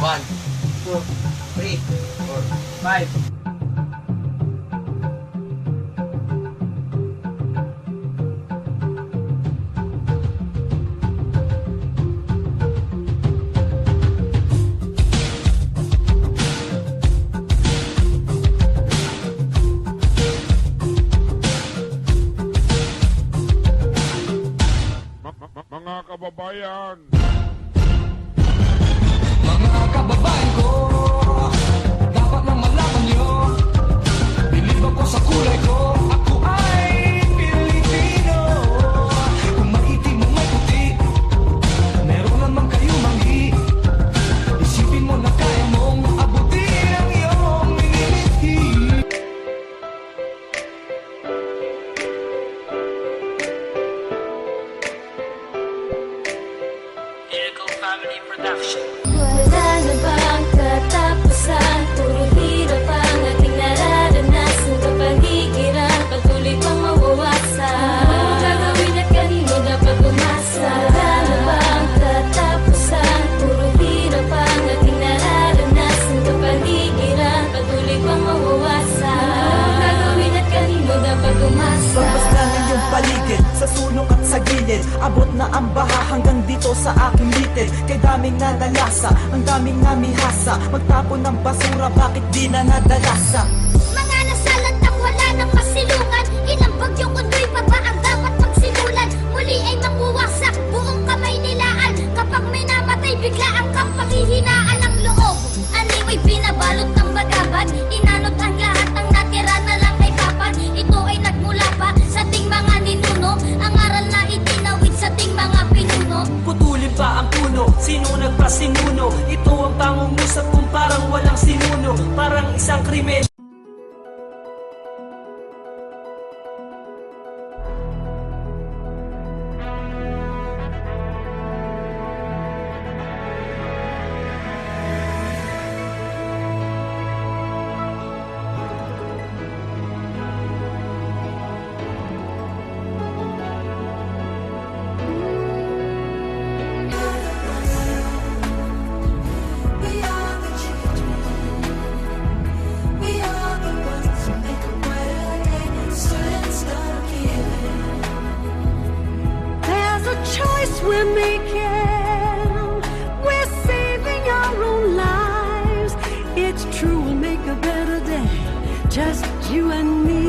1, 2, 3, 4, 5. Mga kababayan, Mga kababayan ko, dapat na malaman nyo, bilib ako sa kulay ko, ako ay Pilipino. Kung maitim o may puti, meron naman kayo manghi. Isipin mo na kaya mong abutin ang iyong minimithi. Miracle Family Production. Wala na bang katapusan? Puro hirap ang ating nararanasan. Kapaligiran, patuloy pang mawawasan. Anong gagawin at kanino dapat umasa? Wala na bang katapusan? Puro hirap ang ating nararanasan. Kapaligiran, patuloy pang mawawasan. Anong gagawin at kanino dapat umasa? Basta ng iyong paligid, sa sulok at sa gilid. Abot na ang baha hanggang dito sa aking litid. Kay daming nadalasa, ang daming namihasa. Magtapon ng basura, bakit di na nadalasa? Mga nasalat ang wala ng masilungan. Ilang bagyong undoy pa ba ang dapat magsimulan? Muli ay manguwasak, buong kamay nilaan. Kapag may namatay, biglaan kang panghihinaan ng loob. Animoy binabalot ng bagabag. Inanot ang lahat ng natira na lang ay papan. Ito ay nagmula pa sa ting mga ninuno. Ang aral na itinawid sa ting mga pinuno. Putulin pa ang puno, sino nagpasimuno? Ito ang pangungusap kung parang walang sinuno. Parang isang krimen. We are the children. We are the ones who make a better day. So let's start giving. There's a choice we're making. We're saving our own lives. It's true, we'll make a better day. Just you and me.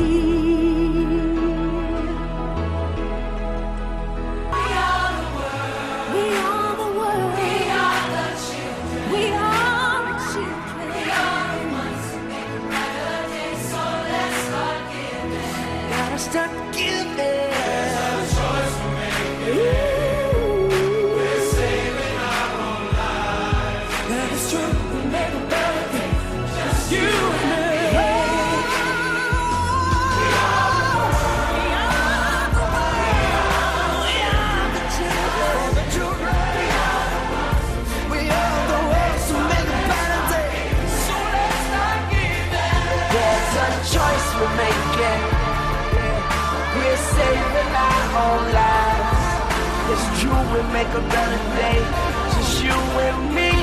We are the world. We are the world. We are the children. We are the children. We are the ones who make a better day. So let's start giving. Gotta start giving. That is true, we make a better day. Just you and me. We are the ones who make a better day. So let's start giving. There's a choice we're making. We're saving our own lives. It's true, we make a better day. Just you and me.